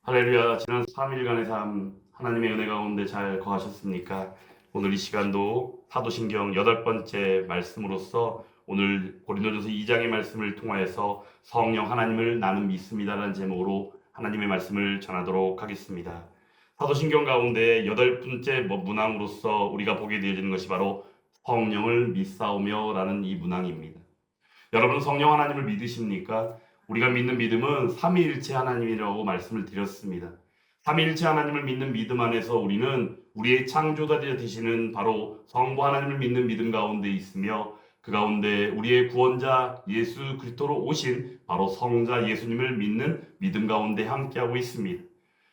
할렐루야. 지난 3일간의 삶 하나님의 은혜 가운데 잘 거하셨습니까? 오늘 이 시간도 사도신경 8번째 말씀으로서 오늘 고린도전서 2장의 말씀을 통하여서 성령 하나님을 나는 믿습니다라는 제목으로 하나님의 말씀을 전하도록 하겠습니다. 사도신경 가운데 8번째 문항으로서 우리가 보게 되어지는 것이 바로 성령을 믿사오며라는 이 문항입니다. 여러분 성령 하나님을 믿으십니까? 우리가 믿는 믿음은 삼위일체 하나님이라고 말씀을 드렸습니다. 삼위일체 하나님을 믿는 믿음 안에서 우리는 우리의 창조자 되시는 바로 성부 하나님을 믿는 믿음 가운데 있으며 그 가운데 우리의 구원자 예수 그리스도로 오신 바로 성자 예수님을 믿는 믿음 가운데 함께하고 있습니다.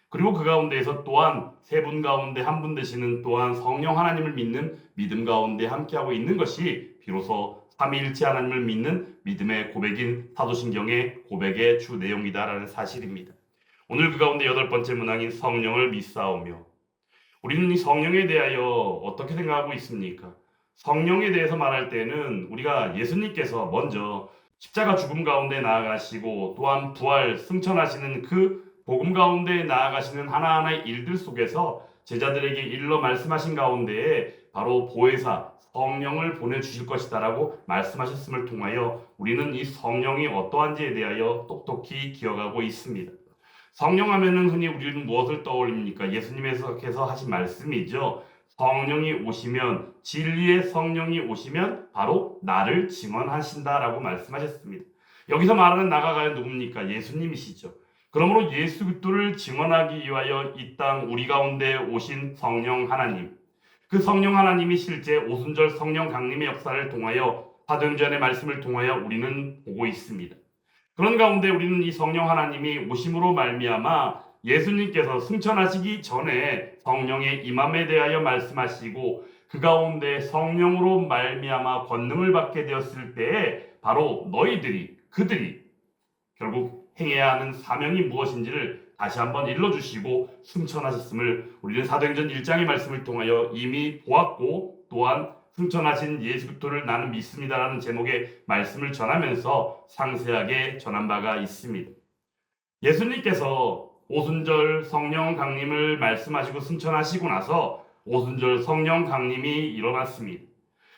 그리고 그 가운데에서 또한 세 분 가운데 한 분 되시는 또한 성령 하나님을 믿는 믿음 가운데 함께하고 있는 것이 비로소 삼위일체 하나님을 믿는 믿음의 고백인 사도신경의 고백의 주 내용이다라는 사실입니다. 오늘 그 가운데 8번째 문항인 성령을 믿사오며, 우리는 이 성령에 대하여 어떻게 생각하고 있습니까? 성령에 대해서 말할 때는 우리가 예수님께서 먼저 십자가 죽음 가운데 나아가시고 또한 부활 승천하시는 그 복음 가운데 나아가시는 하나하나의 일들 속에서 제자들에게 일러 말씀하신 가운데에 바로 보혜사 성령을 보내주실 것이다라고 말씀하셨음을 통하여 우리는 이 성령이 어떠한지에 대하여 똑똑히 기억하고 있습니다. 성령 하면은 흔히 우리는 무엇을 떠올립니까? 예수님께서 하신 말씀이죠. 성령이 오시면, 진리의 성령이 오시면 바로 나를 증언하신다라고 말씀하셨습니다. 여기서 말하는 나가 과연 누굽니까? 예수님이시죠. 그러므로 예수 그리스도를 증언하기 위하여 이 땅 우리 가운데 오신 성령 하나님, 그 성령 하나님이 실제 오순절 성령 강림의 역사를 통하여 사도행전의 말씀을 통하여 우리는 보고 있습니다. 그런 가운데 우리는 이 성령 하나님이 오심으로 말미암아 예수님께서 승천하시기 전에 성령의 임함에 대하여 말씀하시고 그 가운데 성령으로 말미암아 권능을 받게 되었을 때에 바로 그들이 결국 행해야 하는 사명이 무엇인지를 다시 한번 일러주시고 승천하셨음을 우리는 사도행전 1장의 말씀을 통하여 이미 보았고 또한 승천하신 예수 그리스도를 나는 믿습니다라는 제목의 말씀을 전하면서 상세하게 전한 바가 있습니다. 예수님께서 오순절 성령 강림을 말씀하시고 승천하시고 나서 오순절 성령 강림이 일어났습니다.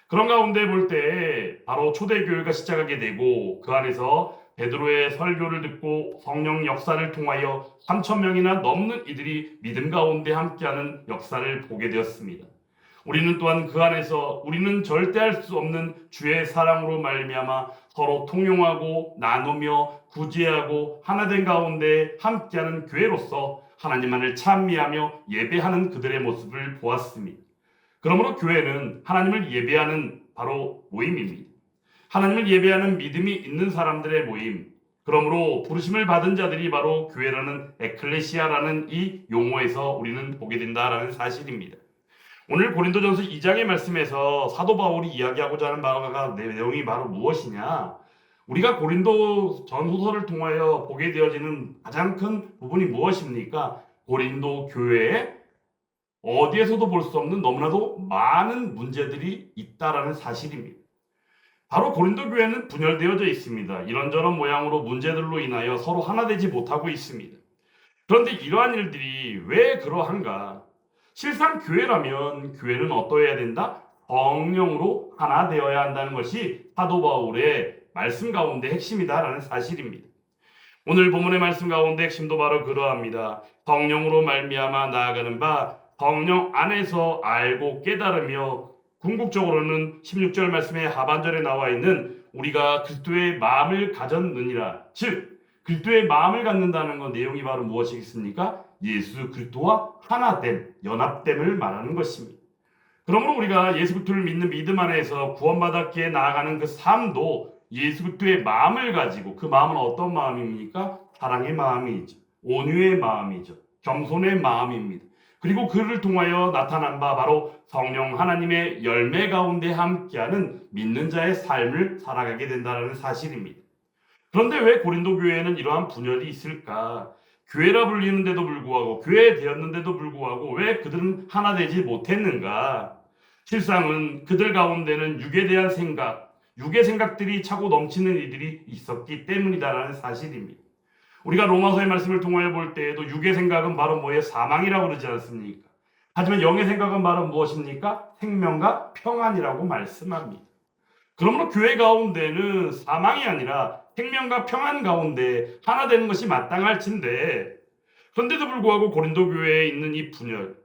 그런 가운데 볼 때 바로 초대교회가 시작하게 되고 그 안에서 베드로의 설교를 듣고 성령 역사를 통하여 3,000명이나 넘는 이들이 믿음 가운데 함께하는 역사를 보게 되었습니다. 우리는 또한 그 안에서 우리는 절대 할 수 없는 주의 사랑으로 말미암아 서로 통용하고 나누며 구제하고 하나된 가운데 함께하는 교회로서 하나님만을 찬미하며 예배하는 그들의 모습을 보았습니다. 그러므로 교회는 하나님을 예배하는 바로 모임입니다. 하나님을 예배하는 믿음이 있는 사람들의 모임. 그러므로 부르심을 받은 자들이 바로 교회라는 에클레시아라는 이 용어에서 우리는 보게 된다라는 사실입니다. 오늘 고린도전서 2장의 말씀에서 사도 바울이 이야기하고자 하는 바가 내용이 바로 무엇이냐? 우리가 고린도 전후서를 통하여 보게 되어지는 가장 큰 부분이 무엇입니까? 고린도 교회에 어디에서도 볼 수 없는 너무나도 많은 문제들이 있다라는 사실입니다. 바로 고린도 교회는 분열되어져 있습니다. 이런저런 모양으로 문제들로 인하여 서로 하나 되지 못하고 있습니다. 그런데 이러한 일들이 왜 그러한가? 실상 교회라면 교회는 어떠해야 된다? 성령으로 하나 되어야 한다는 것이 사도 바울의 말씀 가운데 핵심이다라는 사실입니다. 오늘 본문의 말씀 가운데 핵심도 바로 그러합니다. 성령으로 말미암아 나아가는 바 성령 안에서 알고 깨달으며, 궁극적으로는 16절 말씀의 하반절에 나와 있는 우리가 그리스도의 마음을 가졌느니라. 즉 그리스도의 마음을 갖는다는 것 내용이 바로 무엇이겠습니까? 예수 그리스도와 하나됨, 연합됨을 말하는 것입니다. 그러므로 우리가 예수 그리스도를 믿는 믿음 안에서 구원받았기에 나아가는 그 삶도 예수 그리스도의 마음을 가지고, 그 마음은 어떤 마음입니까? 사랑의 마음이죠. 온유의 마음이죠. 겸손의 마음입니다. 그리고 그를 통하여 나타난 바 바로 성령 하나님의 열매 가운데 함께하는 믿는 자의 삶을 살아가게 된다는 사실입니다. 그런데 왜 고린도 교회에는 이러한 분열이 있을까? 교회라 불리는데도 불구하고, 교회 되었는데도 불구하고 왜 그들은 하나 되지 못했는가? 실상은 그들 가운데는 육에 대한 생각, 육의 생각들이 차고 넘치는 이들이 있었기 때문이다라는 사실입니다. 우리가 로마서의 말씀을 통하여 볼 때에도 육의 생각은 바로 뭐예요? 사망이라고 그러지 않습니까? 하지만 영의 생각은 바로 무엇입니까? 생명과 평안이라고 말씀합니다. 그러므로 교회 가운데는 사망이 아니라 생명과 평안 가운데 하나 되는 것이 마땅할진데, 그런데도 불구하고 고린도 교회에 있는 이 분열,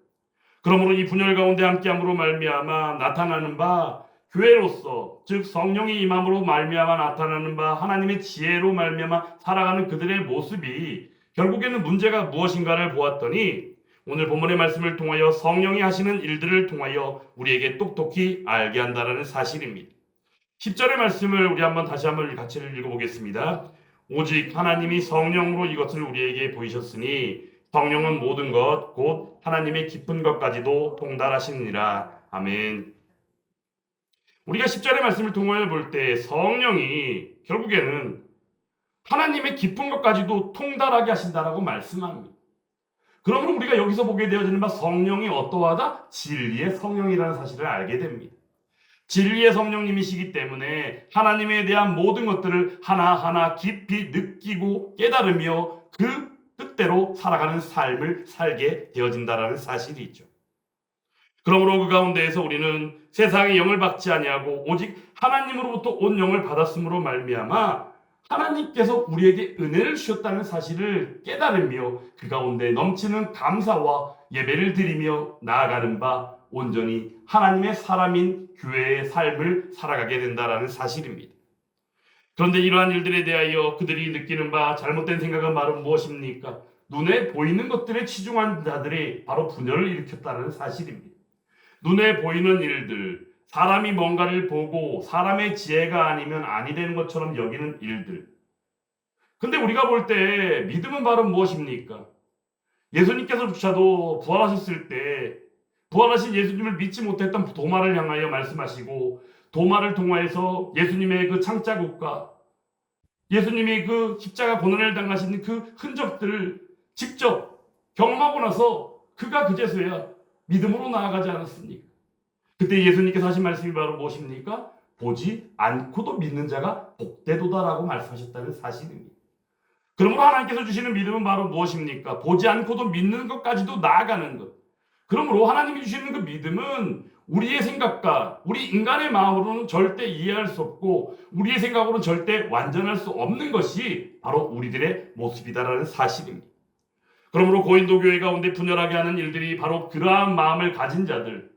그러므로 이 분열 가운데 함께함으로 말미암아 나타나는 바 교회로서, 즉 성령이 임함으로 말미암아 나타나는 바 하나님의 지혜로 말미암아 살아가는 그들의 모습이 결국에는 문제가 무엇인가를 보았더니, 오늘 본문의 말씀을 통하여 성령이 하시는 일들을 통하여 우리에게 똑똑히 알게 한다는 사실입니다. 10절의 말씀을 우리 다시 한번 같이 읽어보겠습니다. 오직 하나님이 성령으로 이것을 우리에게 보이셨으니 성령은 모든 것 곧 하나님의 깊은 것까지도 통달하시느니라. 아멘. 우리가 10절의 말씀을 통하여 볼 때 성령이 결국에는 하나님의 깊은 것까지도 통달하게 하신다라고 말씀합니다. 그러므로 우리가 여기서 보게 되어지는 바 성령이 어떠하다? 진리의 성령이라는 사실을 알게 됩니다. 진리의 성령님이시기 때문에 하나님에 대한 모든 것들을 하나하나 깊이 느끼고 깨달으며 그 뜻대로 살아가는 삶을 살게 되어진다라는 사실이죠. 그러므로 그 가운데에서 우리는 세상의 영을 받지 아니하고 오직 하나님으로부터 온 영을 받았으므로 말미암아 하나님께서 우리에게 은혜를 주셨다는 사실을 깨달으며 그 가운데 넘치는 감사와 예배를 드리며 나아가는 바 온전히 하나님의 사람인 교회의 삶을 살아가게 된다는 사실입니다. 그런데 이러한 일들에 대하여 그들이 느끼는 바 잘못된 생각은 바로 무엇입니까? 눈에 보이는 것들에 치중한 자들이 바로 분열을 일으켰다는 사실입니다. 눈에 보이는 일들, 사람이 뭔가를 보고 사람의 지혜가 아니면 아니 되는 것처럼 여기는 일들. 근데 우리가 볼 때 믿음은 바로 무엇입니까? 예수님께서조차도 부활하셨을 때 부활하신 예수님을 믿지 못했던 도마를 향하여 말씀하시고, 도마를 통하여서 예수님의 그 창자국과 예수님이 그 십자가 고난을 당하신 그 흔적들을 직접 경험하고 나서 그가 그제서야 믿음으로 나아가지 않았습니까? 그때 예수님께서 하신 말씀이 바로 무엇입니까? 보지 않고도 믿는 자가 복되도다라고 말씀하셨다는 사실입니다. 그러므로 하나님께서 주시는 믿음은 바로 무엇입니까? 보지 않고도 믿는 것까지도 나아가는 것. 그러므로 하나님이 주시는 그 믿음은 우리의 생각과 우리 인간의 마음으로는 절대 이해할 수 없고 우리의 생각으로는 절대 완전할 수 없는 것이 바로 우리들의 모습이다라는 사실입니다. 그러므로 고린도 교회 가운데 분열하게 하는 일들이 바로 그러한 마음을 가진 자들,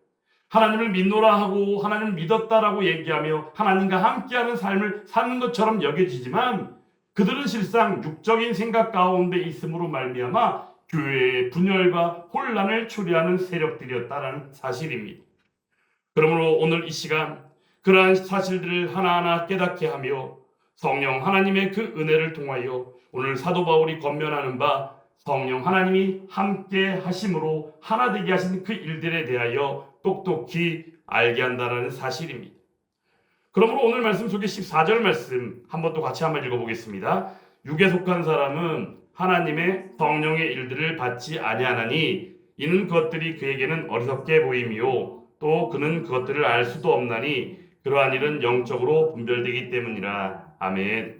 하나님을 믿노라 하고 하나님을 믿었다라고 얘기하며 하나님과 함께하는 삶을 사는 것처럼 여겨지지만 그들은 실상 육적인 생각 가운데 있음으로 말미암아 교회의 분열과 혼란을 초래하는 세력들이었다라는 사실입니다. 그러므로 오늘 이 시간 그러한 사실들을 하나하나 깨닫게 하며 성령 하나님의 그 은혜를 통하여 오늘 사도 바울이 권면하는 바 성령 하나님이 함께 하심으로 하나 되게 하신 그 일들에 대하여 똑똑히 알게 한다는 사실입니다. 그러므로 오늘 말씀 속에 14절 말씀 한번 또 같이 한번 읽어보겠습니다. 육에 속한 사람은 하나님의 성령의 일들을 받지 아니하나니 이는 그것들이 그에게는 어리석게 보임이요 또 그는 그것들을 알 수도 없나니 그러한 일은 영적으로 분별되기 때문이라. 아멘.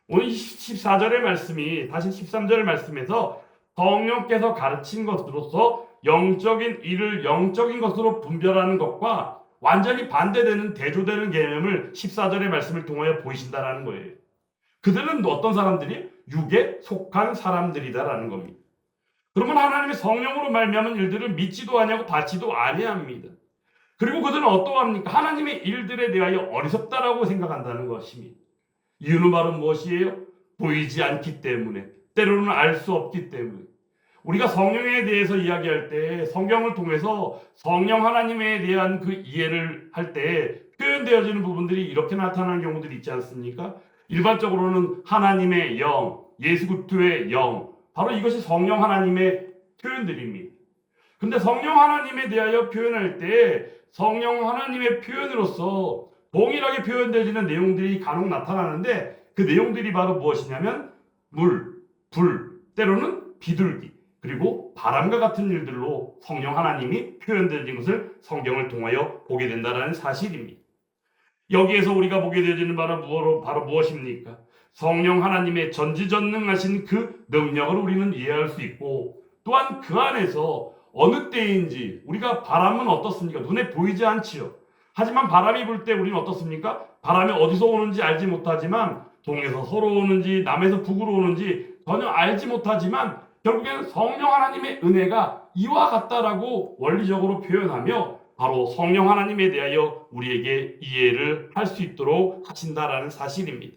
오늘 14절의 말씀이 다시 13절의 말씀에서 성령께서 가르친 것으로서 영적인 일을 영적인 것으로 분별하는 것과 완전히 반대되는 대조되는 개념을 14절의 말씀을 통하여 보이신다라는 거예요. 그들은 어떤 사람들이? 육에 속한 사람들이다라는 겁니다. 그러면 하나님의 성령으로 말미암은 일들을 믿지도 아니하고 받지도 아니합니다. 그리고 그들은 어떠합니까? 하나님의 일들에 대하여 어리석다라고 생각한다는 것입니다. 이유는 바로 무엇이에요? 보이지 않기 때문에, 때로는 알 수 없기 때문에. 우리가 성령에 대해서 이야기할 때 성경을 통해서 성령 하나님에 대한 그 이해를 할 때 표현되어지는 부분들이 이렇게 나타나는 경우들이 있지 않습니까? 일반적으로는 하나님의 영, 예수 그리스도의 영, 바로 이것이 성령 하나님의 표현들입니다. 근데 성령 하나님에 대하여 표현할 때 성령 하나님의 표현으로서 동일하게 표현되어지는 내용들이 간혹 나타나는데 그 내용들이 바로 무엇이냐면 물, 불, 때로는 비둘기, 그리고 바람과 같은 일들로 성령 하나님이 표현되어진 것을 성경을 통하여 보게 된다는 사실입니다. 여기에서 우리가 보게 되어지는 바로 무엇입니까? 성령 하나님의 전지전능하신 그 능력을 우리는 이해할 수 있고, 또한 그 안에서 어느 때인지 우리가 바람은 어떻습니까? 눈에 보이지 않지요. 하지만 바람이 불 때 우리는 어떻습니까? 바람이 어디서 오는지 알지 못하지만, 동에서 서로 오는지 남에서 북으로 오는지 전혀 알지 못하지만, 결국에는 성령 하나님의 은혜가 이와 같다라고 원리적으로 표현하며 바로 성령 하나님에 대하여 우리에게 이해를 할 수 있도록 하신다라는 사실입니다.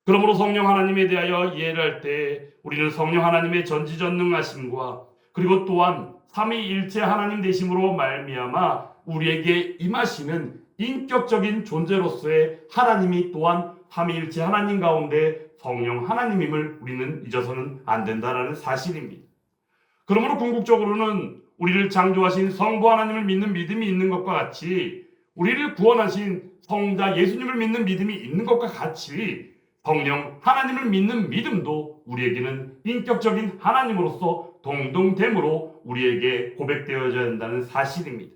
그러므로 성령 하나님에 대하여 이해를 할 때 우리는 성령 하나님의 전지전능하심과, 그리고 또한 삼위일체 하나님 되심으로 말미암아 우리에게 임하시는 인격적인 존재로서의 하나님이 또한 삼위일체 하나님 가운데 성령 하나님임을 우리는 잊어서는 안 된다라는 사실입니다. 그러므로 궁극적으로는 우리를 창조하신 성부 하나님을 믿는 믿음이 있는 것과 같이, 우리를 구원하신 성자 예수님을 믿는 믿음이 있는 것과 같이, 성령 하나님을 믿는 믿음도 우리에게는 인격적인 하나님으로서 동등됨으로 우리에게 고백되어져야 한다는 사실입니다.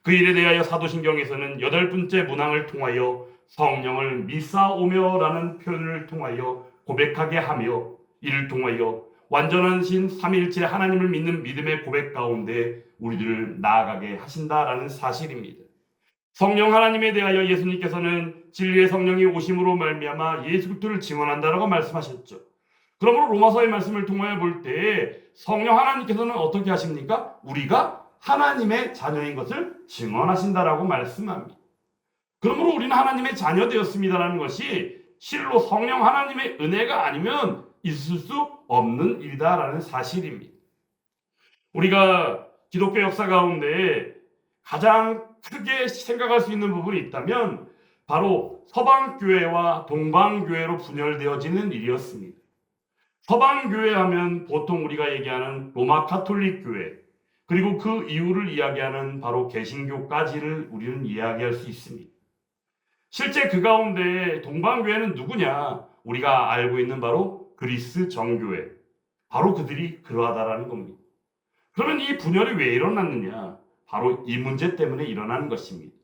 그 일에 대하여 사도신경에서는 8번째 문항을 통하여 성령을 미사오며라는 표현을 통하여 고백하게 하며, 이를 통하여 완전하신 삼위일체 하나님을 믿는 믿음의 고백 가운데 우리들을 나아가게 하신다라는 사실입니다. 성령 하나님에 대하여 예수님께서는 진리의 성령이 오심으로 말미암아 예수 그리스도를 증언한다라고 말씀하셨죠. 그러므로 로마서의 말씀을 통하여 볼 때 성령 하나님께서는 어떻게 하십니까? 우리가 하나님의 자녀인 것을 증언하신다라고 말씀합니다. 그러므로 우리는 하나님의 자녀 되었습니다라는 것이 실로 성령 하나님의 은혜가 아니면 있을 수 없는 일이다라는 사실입니다. 우리가 기독교 역사 가운데 가장 크게 생각할 수 있는 부분이 있다면 바로 서방교회와 동방교회로 분열되어지는 일이었습니다. 서방교회 하면 보통 우리가 얘기하는 로마 가톨릭 교회, 그리고 그 이유를 이야기하는 바로 개신교까지를 우리는 이야기할 수 있습니다. 실제 그 가운데 동방교회는 누구냐? 우리가 알고 있는 바로 그리스 정교회, 바로 그들이 그러하다라는 겁니다. 그러면 이 분열이 왜 일어났느냐? 바로 이 문제 때문에 일어나는 것입니다.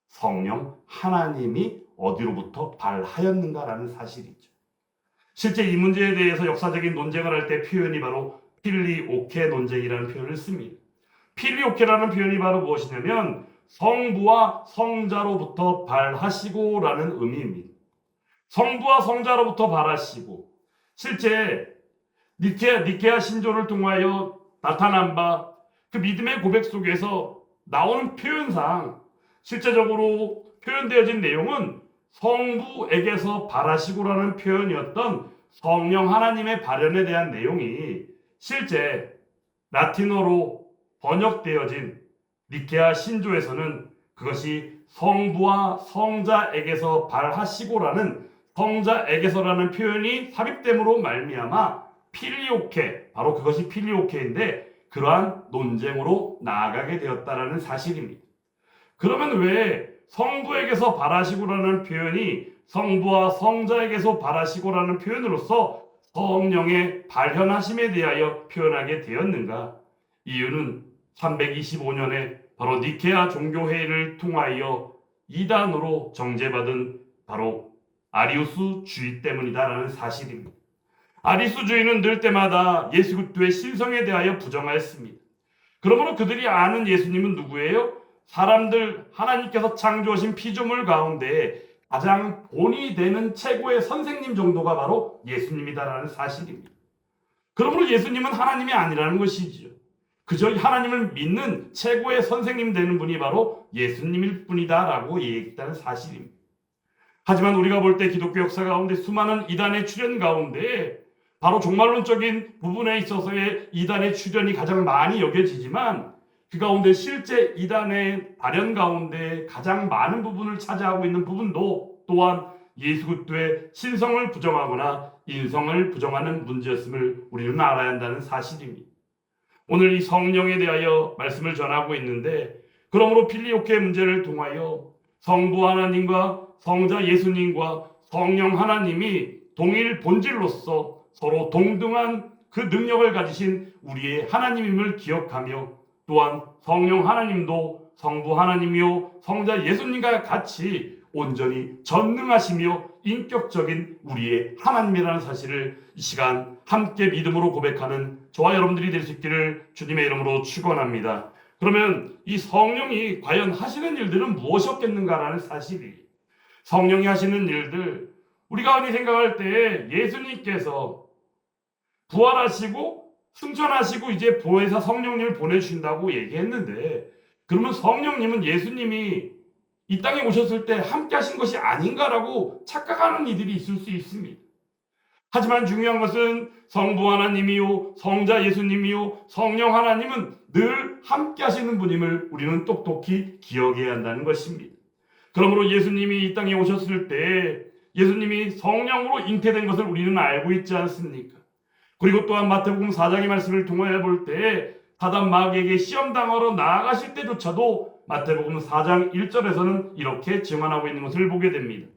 성령 하나님이 어디로부터 발하였는가라는 사실이죠. 실제 이 문제에 대해서 역사적인 논쟁을 할 때 표현이 바로 필리오케 논쟁이라는 표현을 씁니다. 필리오케라는 표현이 바로 무엇이냐면 성부와 성자로부터 발하시고라는 의미입니다. 성부와 성자로부터 발하시고, 실제 니케아 신조를 통하여 나타난 바 그 믿음의 고백 속에서 나오는 표현상 실제적으로 표현되어진 내용은 성부에게서 발하시고라는 표현이었던 성령 하나님의 발현에 대한 내용이 실제 라틴어로 번역되어진 니케아 신조에서는 그것이 성부와 성자에게서 발하시고라는 성자에게서라는 표현이 삽입됨으로 말미암아 필리오케, 바로 그것이 필리오케인데 그러한 논쟁으로 나아가게 되었다라는 사실입니다. 그러면 왜 성부에게서 발하시고라는 표현이 성부와 성자에게서 발하시고라는 표현으로서 성령의 발현하심에 대하여 표현하게 되었는가? 이유는 325년에 바로 니케아 종교회의를 통하여 이단으로 정죄받은 바로 아리우스주의 때문이다라는 사실입니다. 아리우스주의는 늘 때마다 예수 그리스도의 신성에 대하여 부정하였습니다. 그러므로 그들이 아는 예수님은 누구예요? 사람들 하나님께서 창조하신 피조물 가운데 가장 본이 되는 최고의 선생님 정도가 바로 예수님이다라는 사실입니다. 그러므로 예수님은 하나님이 아니라는 것이지요. 그저 하나님을 믿는 최고의 선생님 되는 분이 바로 예수님일 뿐이다라고 얘기했다는 사실입니다. 하지만 우리가 볼 때 기독교 역사 가운데 수많은 이단의 출현 가운데 바로 종말론적인 부분에 있어서의 이단의 출현이 가장 많이 여겨지지만, 그 가운데 실제 이단의 발현 가운데 가장 많은 부분을 차지하고 있는 부분도 또한 예수 그리스도의 신성을 부정하거나 인성을 부정하는 문제였음을 우리는 알아야 한다는 사실입니다. 오늘 이 성령에 대하여 말씀을 전하고 있는데, 그러므로 필리오케 문제를 통하여 성부 하나님과 성자 예수님과 성령 하나님이 동일 본질로서 서로 동등한 그 능력을 가지신 우리의 하나님임을 기억하며, 또한 성령 하나님도 성부 하나님이요 성자 예수님과 같이 온전히 전능하시며 인격적인 우리의 하나님이라는 사실을 이 시간 함께 믿음으로 고백하는 저와 여러분들이 될 수 있기를 주님의 이름으로 축원합니다. 그러면 이 성령이 과연 하시는 일들은 무엇이었겠는가라는 사실이, 성령이 하시는 일들, 우리가 흔히 생각할 때 예수님께서 부활하시고 승천하시고 이제 보혜사 성령님을 보내주신다고 얘기했는데, 그러면 성령님은 예수님이 이 땅에 오셨을 때 함께 하신 것이 아닌가라고 착각하는 이들이 있을 수 있습니다. 하지만 중요한 것은 성부 하나님이요, 성자 예수님이요, 성령 하나님은 늘 함께 하시는 분임을 우리는 똑똑히 기억해야 한다는 것입니다. 그러므로 예수님이 이 땅에 오셨을 때 예수님이 성령으로 잉태된 것을 우리는 알고 있지 않습니까? 그리고 또한 마태복음 4장의 말씀을 통하여 볼 때 사단 마귀에게 시험당하러 나아가실 때조차도 마태복음 4장 1절에서는 이렇게 증언하고 있는 것을 보게 됩니다.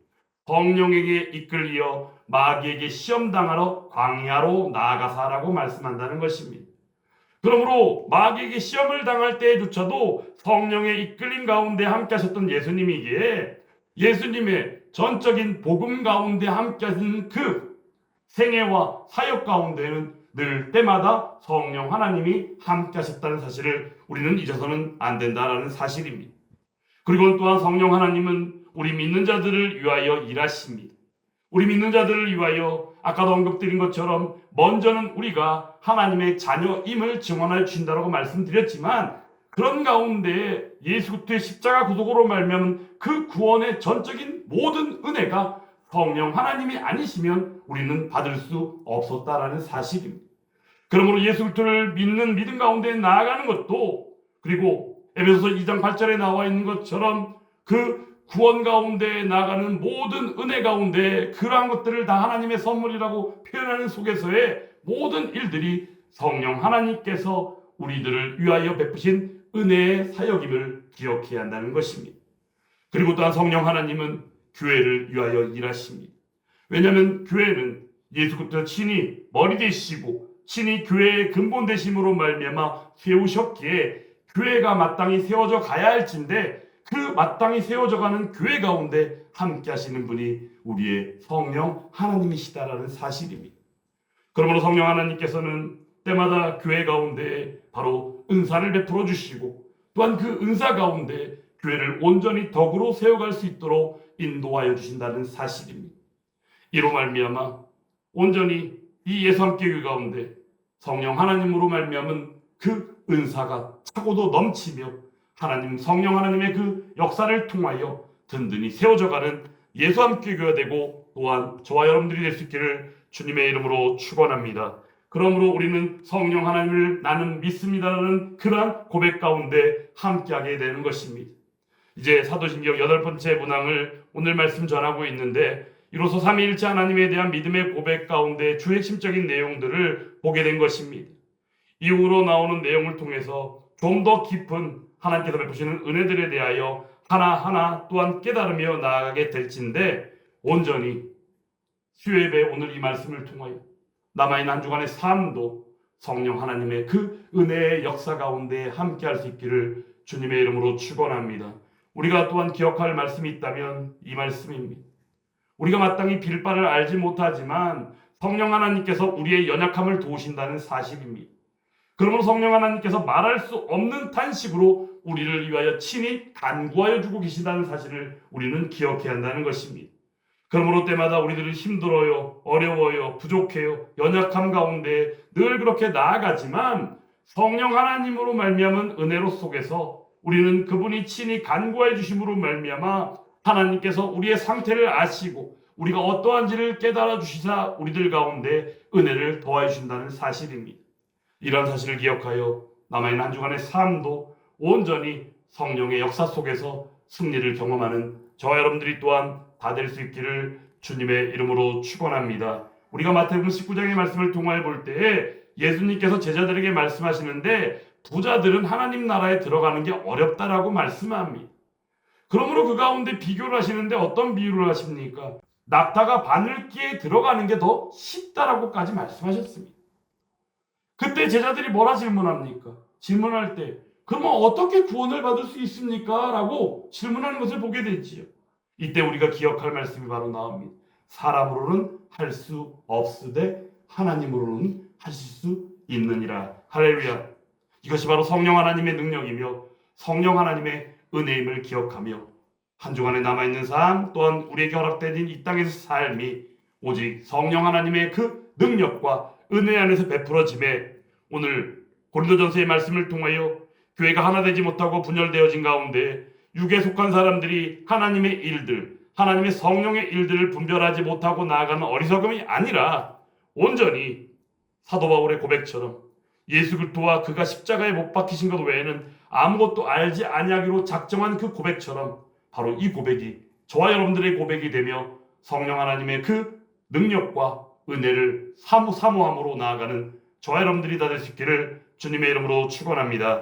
성령에게 이끌리어 마귀에게 시험당하러 광야로 나아가사라고 말씀한다는 것입니다. 그러므로 마귀에게 시험을 당할 때조차도 성령의 이끌림 가운데 함께 하셨던 예수님이기에 예수님의 전적인 복음 가운데 함께 하신 그 생애와 사역 가운데는 늘 때마다 성령 하나님이 함께 하셨다는 사실을 우리는 잊어서는 안 된다라는 사실입니다. 그리고 또한 성령 하나님은 우리 믿는 자들을 위하여 일하십니다. 우리 믿는 자들을 위하여 아까도 언급드린 것처럼 먼저는 우리가 하나님의 자녀임을 증언하여 주신다고 말씀드렸지만, 그런 가운데 예수 그리스도의 십자가 구속으로 말미암은 그 구원의 전적인 모든 은혜가 성령 하나님이 아니시면 우리는 받을 수 없었다라는 사실입니다. 그러므로 예수 그리스도를 믿는 믿음 가운데 나아가는 것도, 그리고 에베소서 2장 8절에 나와 있는 것처럼 그 구원 가운데 나아가는 모든 은혜 가운데 그러한 것들을 다 하나님의 선물이라고 표현하는 속에서의 모든 일들이 성령 하나님께서 우리들을 위하여 베푸신 은혜의 사역임을 기억해야 한다는 것입니다. 그리고 또한 성령 하나님은 교회를 위하여 일하십니다. 왜냐하면 교회는 예수 그리스도 친히 머리 되시고 친히 교회의 근본 되심으로 말미암아 세우셨기에 교회가 마땅히 세워져 가야 할진데, 그 마땅히 세워져가는 교회 가운데 함께 하시는 분이 우리의 성령 하나님이시다라는 사실입니다. 그러므로 성령 하나님께서는 때마다 교회 가운데 바로 은사를 베풀어 주시고, 또한 그 은사 가운데 교회를 온전히 덕으로 세워갈 수 있도록 인도하여 주신다는 사실입니다. 이로 말미암아 온전히 이 예수함교회 가운데 성령 하나님으로 말미암은 그 은사가 차고도 넘치며 하나님 성령 하나님의 그 역사를 통하여 든든히 세워져가는 예수함교회가 되고, 또한 저와 여러분들이 될 수 있기를 주님의 이름으로 축원합니다. 그러므로 우리는 성령 하나님을 나는 믿습니다라는 그러한 고백 가운데 함께하게 되는 것입니다. 이제 사도신경 8번째 문항을 오늘 말씀 전하고 있는데, 이로써 삼위일체 하나님에 대한 믿음의 고백 가운데 주 핵심적인 내용들을 보게 된 것입니다. 이후로 나오는 내용을 통해서 좀 더 깊은 하나님께서 베푸시는 은혜들에 대하여 하나하나 또한 깨달으며 나아가게 될진데, 온전히 수요예배 오늘 이 말씀을 통하여 남아있는 한 주간의 삶도 성령 하나님의 그 은혜의 역사 가운데 함께할 수 있기를 주님의 이름으로 축원합니다. 우리가 또한 기억할 말씀이 있다면 이 말씀입니다. 우리가 마땅히 빌 바를 알지 못하지만 성령 하나님께서 우리의 연약함을 도우신다는 사실입니다. 그러므로 성령 하나님께서 말할 수 없는 탄식으로 우리를 위하여 친히 간구하여 주고 계신다는 사실을 우리는 기억해야 한다는 것입니다. 그러므로 때마다 우리들은 힘들어요, 어려워요, 부족해요, 연약함 가운데 늘 그렇게 나아가지만 성령 하나님으로 말미암은 은혜로 속에서 우리는 그분이 친히 간구해 주심으로 말미암아 하나님께서 우리의 상태를 아시고 우리가 어떠한지를 깨달아 주시사 우리들 가운데 은혜를 더하여 주신다는 사실입니다. 이러한 사실을 기억하여 남아있는 한 주간의 삶도 온전히 성령의 역사 속에서 승리를 경험하는 저와 여러분들이 또한 다 될 수 있기를 주님의 이름으로 축원합니다. 우리가 마태복음 19장의 말씀을 통하여 볼 때에 예수님께서 제자들에게 말씀하시는데, 부자들은 하나님 나라에 들어가는 게 어렵다라고 말씀합니다. 그러므로 그 가운데 비교를 하시는데 어떤 비유를 하십니까? 낙타가 바늘기에 들어가는 게 더 쉽다라고까지 말씀하셨습니다. 그때 제자들이 뭐라 질문합니까? 질문할 때 그러면 어떻게 구원을 받을 수 있습니까? 라고 질문하는 것을 보게 되지요. 이때 우리가 기억할 말씀이 바로 나옵니다. 사람으로는 할 수 없으되 하나님으로는 하실 수 있느니라. 할렐루야. 이것이 바로 성령 하나님의 능력이며 성령 하나님의 은혜임을 기억하며 한 주간에 남아있는 삶 또한 우리에게 허락된 이 땅에서 삶이 오직 성령 하나님의 그 능력과 은혜 안에서 베풀어짐에 오늘 고린도전서의 말씀을 통하여 교회가 하나 되지 못하고 분열되어진 가운데 육에 속한 사람들이 하나님의 일들, 하나님의 성령의 일들을 분별하지 못하고 나아가는 어리석음이 아니라 온전히 사도 바울의 고백처럼 예수 그리스도와 그가 십자가에 못 박히신 것 외에는 아무것도 알지 아니하기로 작정한 그 고백처럼 바로 이 고백이 저와 여러분들의 고백이 되며 성령 하나님의 그 능력과 은혜를 사모함으로 나아가는 저와 여러분들이 다 될 수 있기를 주님의 이름으로 축원합니다.